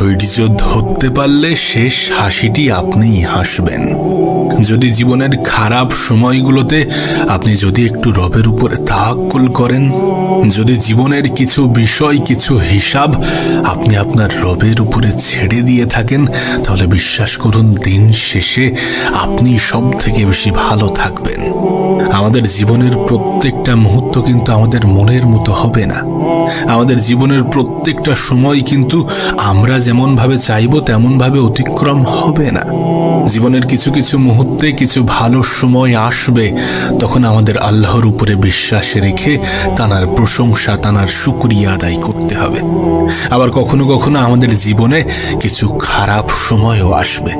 ধৈর্য ধরতে পারলে শেষ হাসিটি আপনিই হাসবেন। যদি জীবনের খারাপ সময়গুলোতে আপনি যদি একটু রবের উপরে তাওয়াক্কুল করেন, যদি জীবনের কিছু বিষয়, কিছু হিসাব আপনি আপনার রবের উপরে ছেড়ে দিয়ে থাকেন, তাহলে বিশ্বাস করুন দিন শেষে আপনি সব থেকে বেশি ভালো থাকবেন। আমাদের জীবনের প্রত্যেকটা মুহূর্ত কিন্তু আমাদের মনের মতো হবে না। আমাদের জীবনের প্রত্যেকটা সময় কিন্তু আমরা যেমনভাবে চাইবো তেমনভাবে অতিক্রম হবে না। জীবনের কিছু কিছু মুহূর্তে কিছু ভালো সময় আসবে, তখন আমাদের আল্লাহর উপরে বিশ্বাস রেখে তানার প্রশংসা, তানার শুকরিয়া আদায় করতে হবে। আবার কখনো কখনো আমাদের জীবনে কিছু খারাপ সময়ও আসবে,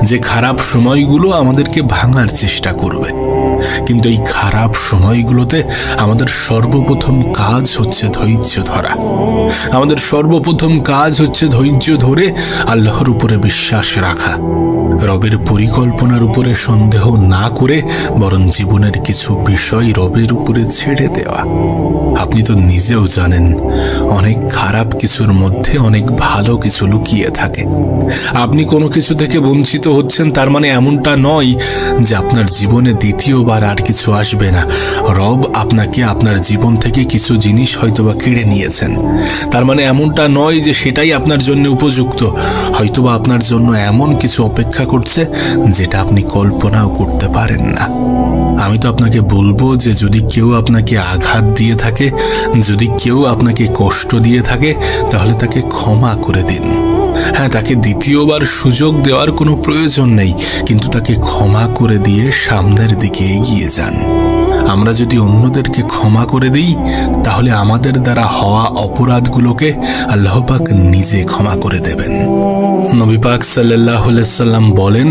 যে খারাপ সময়গুলো আমাদেরকে ভাঙার চেষ্টা করবে। কিন্তু এই খারাপ সময়গুলোতে আমাদের সর্বপ্রথম কাজ হচ্ছে ধৈর্য ধরা। আমাদের সর্বপ্রথম কাজ হচ্ছে ধৈর্য ধরে আল্লাহর উপরে বিশ্বাস রাখা, রবের পরিকল্পনার উপরে সন্দেহ না করে বরং জীবনের কিছু বিষয় রবের উপরে ছেড়ে দেওয়া। আপনি তো নিজেও জানেন অনেক খারাপ কিছুর মধ্যে অনেক ভালো কিছু লুকিয়ে থাকে। আপনি কোনো কিছু থেকে বঞ্চিত হচ্ছেন তার মানে এমনটা নয় যে আপনার জীবনে দ্বিতীয়বার আর কিছু আসবে না। রব আপনাকে আপনার জীবন থেকে কিছু জিনিস হয়তোবা কেড়ে নিয়েছেন, তার মানে এমনটা নয় যে সেটাই আপনার জন্য উপযুক্ত। হয়তোবা আপনার জন্য এমন কিছু অপেক্ষা করছে যেটা আপনি কল্পনাও করতে পারেন না। আমি তো আপনাকে বলবো যে যদি কেউ আপনাকে আঘাত দিয়ে থাকে, যদি কেউ আপনাকে কষ্ট দিয়ে থাকে, তাহলে তাকে ক্ষমা করে দিন। হ্যাঁ, তাকে দ্বিতীয়বার সুযোগ দেওয়ার কোনো প্রয়োজন নেই, কিন্তু তাকে ক্ষমা করে দিয়ে সামনের দিকে এগিয়ে যান। আমরা যদি অন্যদেরকে ক্ষমা করে দিই, তাহলে আমাদের দ্বারা হওয়া অপরাধগুলোকে আল্লাহ পাক নিজে ক্ষমা করে দেবেন। নবী পাক সাল্লাল্লাহু আলাইহি সাল্লাম বলেন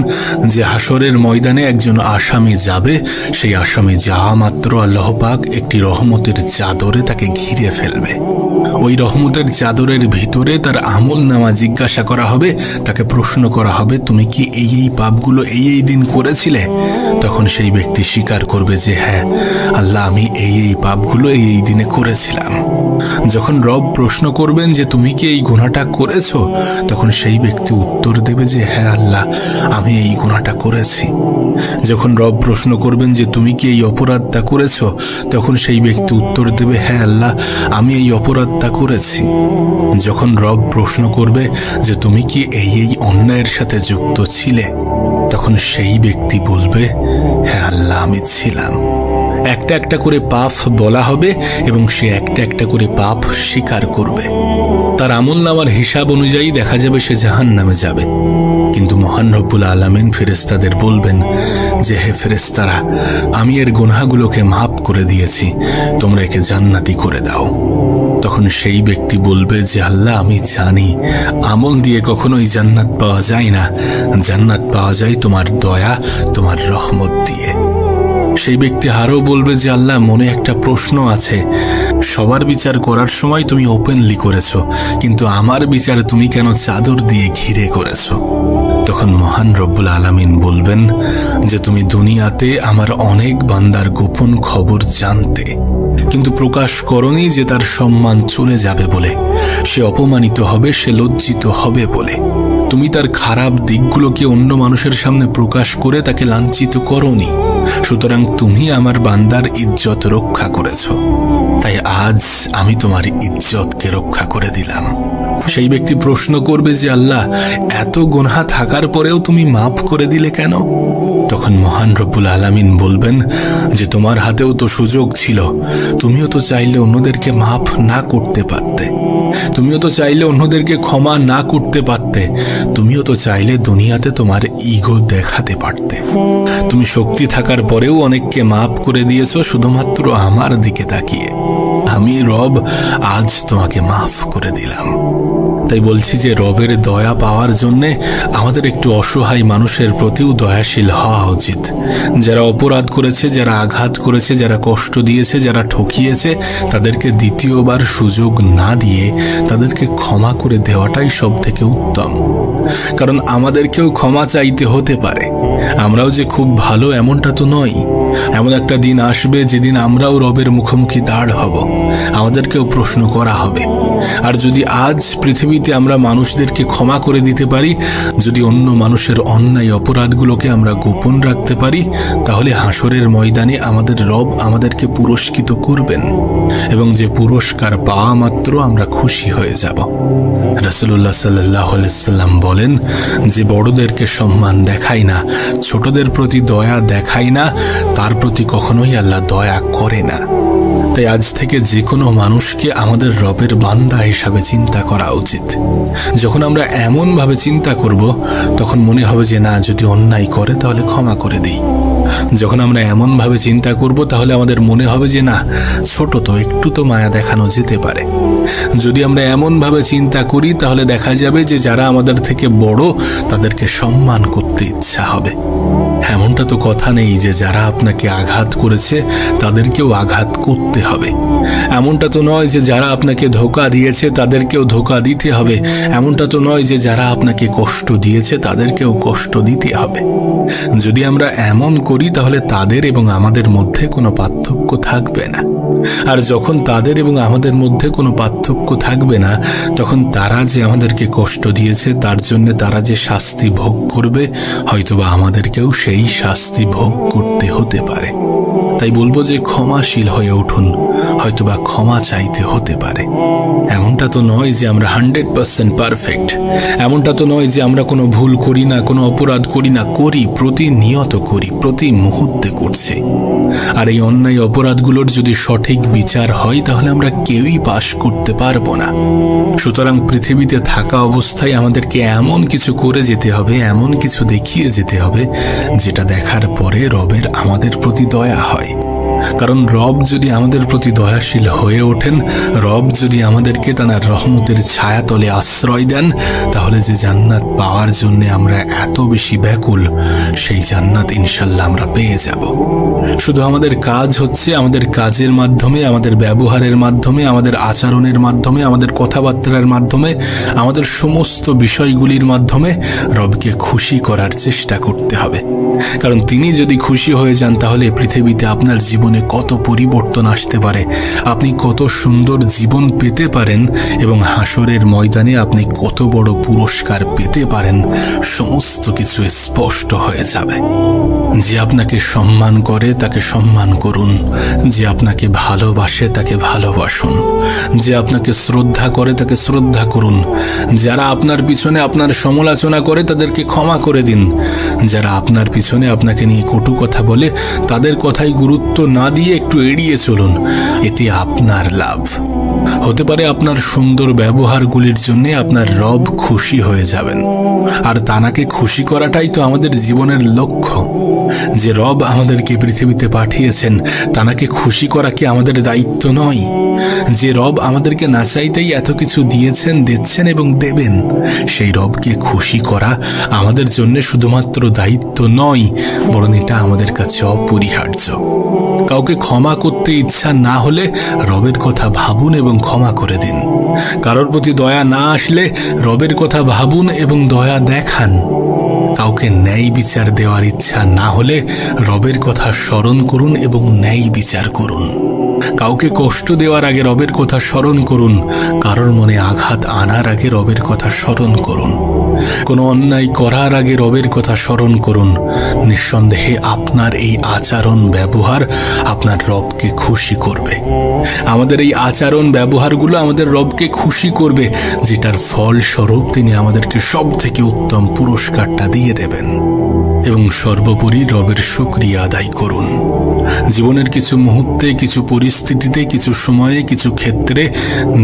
যে হাসরের ময়দানে একজন আসামি যাবে, সেই আসামি যাওয়া মাত্র আল্লাহ পাক একটি রহমতের চাদরে তাকে ঘিরে ফেলবে। ওই রহমতের চাদরের ভিতরে তার আমল নামা জিজ্ঞাসা করা হবে, তাকে প্রশ্ন করা হবে, তুমি কি এই এই পাপগুলো এই এই দিন করেছিলে? তখন সেই ব্যক্তি স্বীকার করবে যে হ্যাঁ আল্লাহ, আমি এই এই পাপগুলো এই এই দিনে করেছিলাম। যখন রব প্রশ্ন করবেন যে তুমি কি এই গুনাহটা করেছো, তখন সেই ব্যক্তি উত্তর দেবে যে হ্যাঁ আল্লাহ, আমি এই গুনাহটা করেছি। যখন রব প্রশ্ন করবেন যে তুমি কি এই অপরাধটা করেছো, তখন সেই ব্যক্তি উত্তর দেবে হ্যাঁ আল্লাহ, আমি এই অপরাধটা করেছি। যখন রব প্রশ্ন করবে যে তুমি কি এই এই অন্যায়ের সাথে যুক্ত ছিলে, তখন সেই ব্যক্তি বলবে হ্যাঁ আল্লাহ, আমি ছিলাম। একটা একটা করে পাপ বলা হবে এবং সে একটা একটা করে পাপ স্বীকার করবে। তার আমল নামার হিসাব অনুযায়ী দেখা যাবে সে জাহান্নামে যাবে। কিন্তু মহান রব্বুল আলামিন ফেরেশতাদের বলবেন যে হে ফেরেশতারা, আমি এর গুনাহগুলোকে মাফ করে দিয়েছি, তোমরা একে জান্নাতি করে দাও। তখন সেই ব্যক্তি বলবে যে আল্লাহ, আমি জানি আমল দিয়ে কখনোই জান্নাত পাওয়া যায় না, জান্নাত পাওয়া যায় তোমার দয়া, তোমার রহমত দিয়ে। সেই ব্যক্তি আরও বলবে যে আল্লাহ, মনে একটা প্রশ্ন আছে, সবার বিচার করার সময় তুমি ওপেনলি করেছো, কিন্তু আমার বিচার তুমি কেন চাদর দিয়ে ঘিরে করেছো? তখন মহান রব্বুল আলামিন বলবেন যে তুমি দুনিয়াতে আমার অনেক বান্দার গোপন খবর জানতে, কিন্তু প্রকাশ করনি যে তার সম্মান চলে যাবে বলে, সে অপমানিত হবে, সে লজ্জিত হবে বলে। তুমি তার খারাপ দিকগুলোকে অন্য মানুষের সামনে প্রকাশ করে তাকে লাঞ্ছিত করনি। সুতরাং তুমি আমার বান্দার ইজ্জত রক্ষা করেছ, তাই আজ আমি তোমার ইজ্জতকে রক্ষা করে দিলাম। সেই ব্যক্তি প্রশ্ন করবে যে আল্লাহ, এত গুনাহ থাকার পরেও তুমি মাফ করে দিলে কেন? তখন মহান রব্বুল আলামিন বলবেন যে তোমার হাতেও তো সুযোগ ছিল, তুমিও তো চাইলে অন্যদেরকে মাফ না করতে পারতে, তুমিও তো চাইলে অন্যদেরকে ক্ষমা না করতে পারতে, তুমিও তো চাইলে দুনিয়াতে তোমার ইগো দেখাতে পারতে। তুমি শক্তি থাকার পরেও অনেককে মাফ করে দিয়েছো শুধুমাত্র আমার দিকে তাকিয়ে। আমি রব আজ তোমাকে মাফ করে দিলাম। তাই বলছি যে রবের দয়া পাওয়ার জন্যে আমাদের একটু অসহায় মানুষের প্রতিও দয়াশীল হওয়া উচিত। যারা অপরাধ করেছে, যারা আঘাত করেছে, যারা কষ্ট দিয়েছে, যারা ঠকিয়েছে, তাদেরকে দ্বিতীয়বার সুযোগ না দিয়ে তাদেরকে ক্ষমা করে দেওয়াটাই সব থেকে উত্তম। কারণ আমাদেরকেও ক্ষমা চাইতে হতে পারে। আমরাও যে খুব ভালো এমনটা তো নয়। এমন একটা দিন আসবে যেদিন আমরাও রবের মুখোমুখি দাঁড় হব, আমাদেরকেও প্রশ্ন করা হবে। আর যদি আজ পৃথিবীতে আমরা মানুষদেরকে ক্ষমা করে দিতে পারি, যদি অন্য মানুষের অন্যায় অপরাধগুলোকে আমরা গোপন রাখতে পারি, তাহলে হাসরের ময়দানে আমাদের রব আমাদেরকে পুরস্কৃত করবেন, এবং যে পুরস্কার পাওয়া মাত্র আমরা খুশি হয়ে যাব। রাসূলুল্লাহ সাল্লাল্লাহু আলাইহি ওয়াসাল্লাম বলেন, যে বড়দেরকে সম্মান দেখায় না, ছোটদের প্রতি দয়া দেখায় না, তার প্রতি কখনোই আল্লাহ দয়া করে না। তাই আজ থেকে যে কোনো মানুষকে আমাদের রবের বান্দা হিসাবে চিন্তা করা উচিত। যখন আমরা এমনভাবে চিন্তা করব, তখন মনে হবে যে না, যদি অন্যায় করে তাহলে ক্ষমা করে দিই। যখন আমরা এমনভাবে চিন্তা করব, তাহলে আমাদের মনে হবে যে না, ছোট তো, একটু তো মায়া দেখানো যেতে পারে। যদি আমরা এমনভাবে চিন্তা করি, তাহলে দেখা যাবে যে যারা আমাদের থেকে বড় তাদেরকে সম্মান করতে ইচ্ছা হবে। এমনটা তো কথা নেই যে যারা আপনাকে আঘাত করেছে তাদেরকেও আঘাত করতে হবে। এমনটা তো নয় যে যারা আপনাকে ধোঁকা দিয়েছে তাদেরকেও ধোঁকা দিতে হবে। এমনটা তো নয় যে যারা আপনাকে কষ্ট দিয়েছে তাদেরকেও কষ্ট দিতে হবে। যদি আমরা এমন করি, তাহলে তাদের এবং আমাদের মধ্যে কোনো পার্থক্য থাকবে না। আর যখন তাদের এবং আমাদের মধ্যে কোনো পার্থক্য থাকবে না, তখন তারা যে আমাদেরকে কষ্ট দিয়েছে তার জন্য তারা যে শাস্তি ভোগ করবে, হয়তোবা আমাদেরকেও সেই শাস্তি ভোগ করতে হতে পারে। তাই বলবো যে ক্ষমাশীল হয়ে উঠুন, হয়তোবা ক্ষমা চাইতে হতে পারে। এমনটা তো নয় যে আমরা 100% পারফেক্ট। এমনটা তো নয় যে আমরা কোনো ভুল করি না, কোনো অপরাধ করি না। করি, প্রতিনিয়ত করি, প্রতি মুহূর্তে করছি। আর এই অন্যায় অপরাধগুলোর যদি সঠিক বিচার হয়, তাহলে আমরা কেউই পাশ করতে পারবো না। সুতরাং পৃথিবীতে থাকা অবস্থায় আমাদেরকে এমন কিছু করে যেতে হবে, এমন কিছু দেখিয়ে যেতে হবে, যেটা দেখার পরে রবের আমাদের প্রতি দয়া হয়। কারণ রব যদি আমাদের প্রতি দয়াশীল হয়ে ওঠেন, রব যদি আমাদেরকে তার রহমতের ছায়াতলে আশ্রয় দেন, তাহলে যে জান্নাত পাওয়ার জন্য আমরা এত বেশি ব্যাকুল, সেই জান্নাত ইনশাল্লাহ আমরা পেয়ে যাব। শুধু আমাদের কাজ হচ্ছে আমাদের কাজের মাধ্যমে, আমাদের ব্যবহারের মাধ্যমে, আমাদের আচরণের মাধ্যমে, আমাদের কথাবার্তার মাধ্যমে, আমাদের সমস্ত বিষয়গুলির মাধ্যমে রবকে খুশি করার চেষ্টা করতে হবে। কারণ তিনি যদি খুশি হয়ে যান, তাহলে পৃথিবীতে আপনার জীবনে কত পরিবর্তন আসতে পারে, আপনি কত সুন্দর জীবন পেতে পারেন, এবং হাসরের ময়দানে আপনি কত বড় পুরস্কার পেতে পারেন, সমস্ত কিছু স্পষ্ট হয়ে যাবে। যে আপনাকে সম্মান করে তাকে সম্মান করুন, যে আপনাকে ভালোবাসে তাকে ভালোবাসুন, যে আপনাকে শ্রদ্ধা করে তাকে শ্রদ্ধা করুন, যারা আপনার পিছনে আপনার সমালোচনা করে তাদেরকে ক্ষমা করে দিন, যারা আপনার পিছনে আপনাকে নিয়ে কটু কথা বলে তাদের কথাই গুরুত্ব না দিয়ে একটু এড়িয়ে চলুন। এতে আপনার লাভ হতে পারে। আপনার সুন্দর ব্যবহারগুলির জন্য আপনার রব খুশি হয়ে যাবেন। আর তানাকে খুশি করাটাই তো আমাদের জীবনের লক্ষ্য। যে রব আমাদেরকে পৃথিবীতে পাঠিয়েছেন, তানাকে খুশি করা কি আমাদের দায়িত্ব নয়? যে রব আমাদেরকে না চাইতেই এত কিছু দিয়েছেন, দিচ্ছেন এবং দেবেন, সেই রবকে খুশি করা আমাদের জন্য শুধুমাত্র দায়িত্ব নয়, বরং এটা আমাদের কাছে অপরিহার্য। কাউকে ক্ষমা করতে ইচ্ছা না হলে রবের কথা ভাবুন এবং ক্ষমা করে দিন। কারোর প্রতি দয়া না আসলে রবের কথা ভাবুন এবং দয়া দেখান। কাউকে ন্যায় বিচার দেওয়ার ইচ্ছা না হলে রবের কথা স্মরণ করুন এবং ন্যায় বিচার করুন। কাউকে কষ্ট দেওয়ার আগে রবের কথা স্মরণ করুন, কারোর মনে আঘাত আনার আগে রবের কথা স্মরণ করুন, কোনো অন্যায় করার আগে রবের কথা স্মরণ করুন। নিঃসন্দেহে আপনার এই আচরণ ব্যবহার আপনার রবকে খুশি করবে। আমাদের এই আচরণ ব্যবহারগুলো আমাদের রবকে খুশি করবে, যেটার ফলস্বরূপ তিনি আমাদেরকে সব থেকে উত্তম পুরস্কারটা দিয়ে দেবেন। এবং সর্বোপরি রবের শুকরিয়া আদায় করুন। জীবনের কিছু মুহূর্তে, কিছু পরিস্থিতিতে, কিছু সময়ে, কিছু ক্ষেত্রে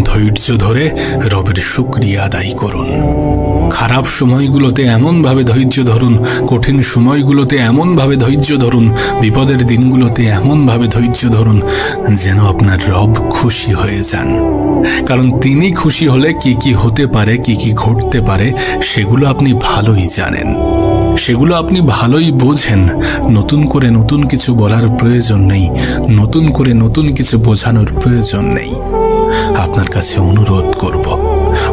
ধৈর্য ধরে রবের শুকরিয়া আদায় করুন। খারাপ সময়গুলোতে এমনভাবে ধৈর্য ধরুন, কঠিন সময়গুলোতে এমনভাবে ধৈর্য ধরুন, বিপদের দিনগুলোতে এমনভাবে ধৈর্য ধরুন যেন আপনার রব খুশি হয়ে যান। কারণ তিনি খুশি হলে কি কি হতে পারে, কি কি ঘটতে পারে, সেগুলো আপনি ভালোই জানেন, সেগুলো আপনি ভালোই বোঝেন। নতুন করে নতুন কিছু বলার প্রয়োজন নেই, নতুন করে নতুন কিছু বোঝানোর প্রয়োজন নেই। আপনার কাছে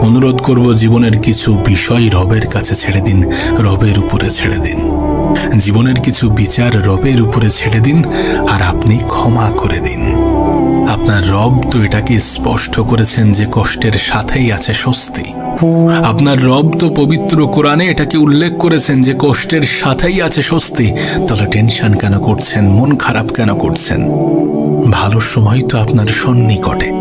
অনুরোধ করব জীবনের কিছু বিষয় রবের কাছে ছেড়ে দিন, রবের উপরে ছেড়ে দিন। জীবনের কিছু বিচার রবের উপরে ছেড়ে দিন আর আপনি ক্ষমা করে দিন। আপনার রব তো এটাকে স্পষ্ট করেছেন যে কষ্টের সাথেই আছে স্বস্তি। আপনার রব তো পবিত্র কোরআনে এটাকে উল্লেখ করেছেন যে কষ্টের সাথেই আছে স্বস্তি। তাহলে টেনশন কেন করছেন, মন খারাপ কেন করছেন? ভালো সময় তো আপনার সন্নিকটে।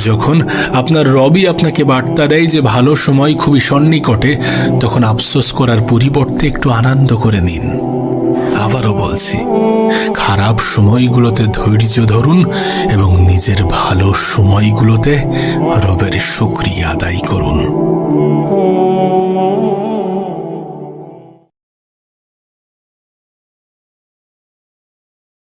যখন আপনার রবই আপনাকে বার্তা দেয় যে ভালো সময় খুবই সন্নিকটে, তখন আফসোস করার পরিবর্তে একটু আনন্দ করে নিন। আবারও বলছি, খারাপ সময়গুলোতে ধৈর্য ধরুন এবং নিজের ভালো সময়গুলোতে রবের শুকরিয়া আদায় করুন।